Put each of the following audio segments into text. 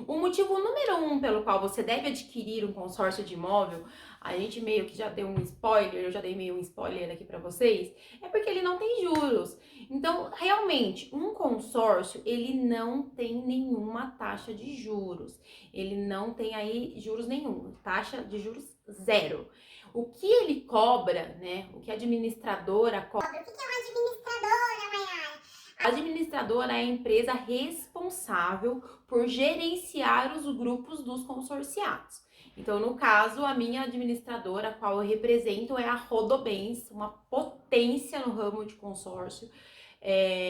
O motivo número um pelo qual você deve adquirir um consórcio de imóvel, a gente meio que já deu um spoiler, eu já dei meio um spoiler aqui para vocês, é porque ele não tem juros. Então, realmente, um consórcio, ele não tem nenhuma taxa de juros. Ele não tem aí juros nenhum, taxa de juros zero. O que ele cobra, né? O que a administradora cobra. O que é uma administradora, Mayara? A administradora é a empresa responsável por gerenciar os grupos dos consorciados. Então, no caso, a minha administradora, a qual eu represento, é a Rodobens, uma potência no ramo de consórcio.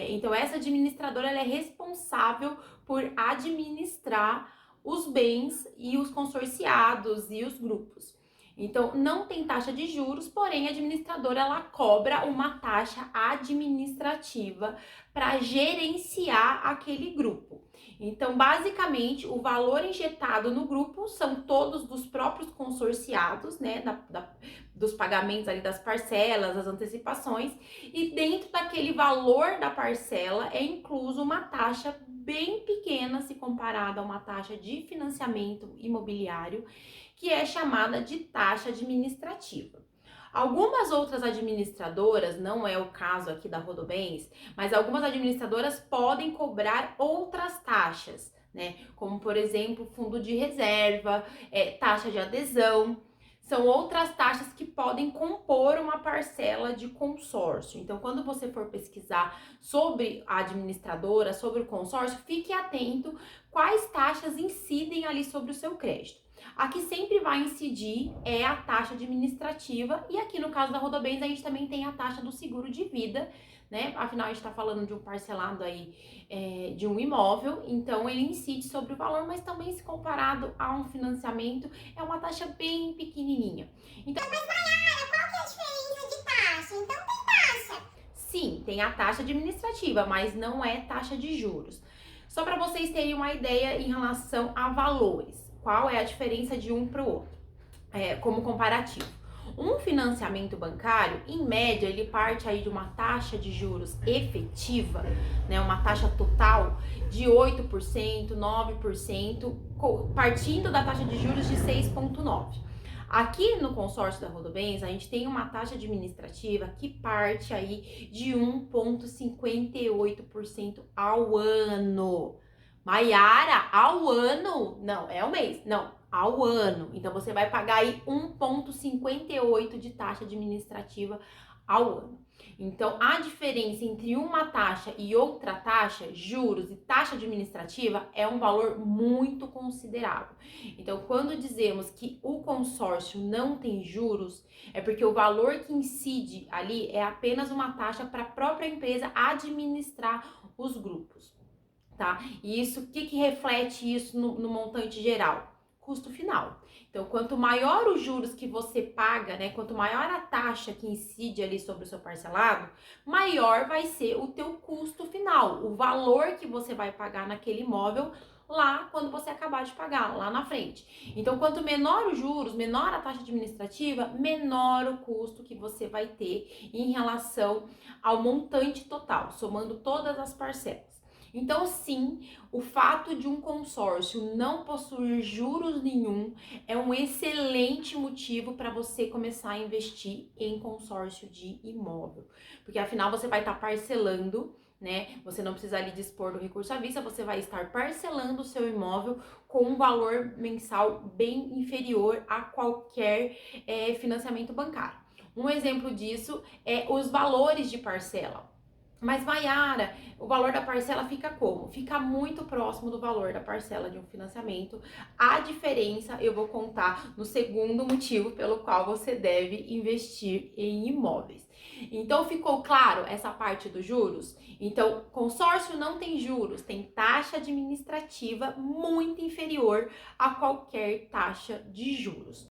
Então, essa administradora ela é responsável por administrar os bens e os consorciados e os grupos. Então, não tem taxa de juros, porém a administradora ela cobra uma taxa administrativa para gerenciar aquele grupo. Então, basicamente, o valor injetado no grupo são todos dos próprios consorciados, né, dos pagamentos ali das parcelas, das antecipações, e dentro daquele valor da parcela é incluso uma taxa bem pequena se comparada a uma taxa de financiamento imobiliário, que é chamada de taxa administrativa. Algumas outras administradoras, não é o caso aqui da Rodobens, mas algumas administradoras podem cobrar outras taxas, né? Como, por exemplo, fundo de reserva, taxa de adesão. São outras taxas que podem compor uma parcela de consórcio. Então, quando você for pesquisar sobre a administradora, sobre o consórcio, fique atento quais taxas incidem ali sobre o seu crédito. A que sempre vai incidir é a taxa administrativa, e aqui no caso da Rodobens a gente também tem a taxa do seguro de vida, né? Afinal, a gente está falando de um parcelado aí de um imóvel, então ele incide sobre o valor, mas também se comparado a um financiamento, é uma taxa bem pequenininha. Então, Mas, Mayara, qual que é a diferença de taxa? Então tem taxa. sim, tem a taxa administrativa, mas não é taxa de juros. Só para vocês terem uma ideia em relação a valores, qual é a diferença de um para o outro, como comparativo. Um financiamento bancário, em média, ele parte aí de uma taxa de juros efetiva, né, uma taxa total de 8%, 9%, partindo da taxa de juros de 6,9%. Aqui no consórcio da Rodobens, a gente tem uma taxa administrativa que parte aí de 1,58% ao ano. Maiara, ao ano? Não, é o mês. Não, ao ano. Então você vai pagar aí 1,58 de taxa administrativa ao ano. Então a diferença entre uma taxa e outra taxa, juros e taxa administrativa, é um valor muito considerável. Então, quando dizemos que o consórcio não tem juros, é porque o valor que incide ali é apenas uma taxa para a própria empresa administrar os grupos. Tá? E isso, o que reflete isso no montante geral? Custo final. Então, quanto maior os juros que você paga, né? Quanto maior a taxa que incide ali sobre o seu parcelado, maior vai ser o teu custo final, o valor que você vai pagar naquele imóvel lá quando você acabar de pagar, lá na frente. Então, quanto menor os juros, menor a taxa administrativa, menor o custo que você vai ter em relação ao montante total, somando todas as parcelas. Então, sim, o fato de um consórcio não possuir juros nenhum é um excelente motivo para você começar a investir em consórcio de imóvel. Porque afinal você vai estar parcelando, né? Você não precisa ali dispor do recurso à vista, você vai estar parcelando o seu imóvel com um valor mensal bem inferior a qualquer financiamento bancário. Um exemplo disso é os valores de parcela. Mas, Maiara, o valor da parcela fica como? Fica muito próximo do valor da parcela de um financiamento. A diferença eu vou contar no segundo motivo pelo qual você deve investir em imóveis. Então, ficou claro essa parte dos juros? Então, consórcio não tem juros, tem taxa administrativa muito inferior a qualquer taxa de juros.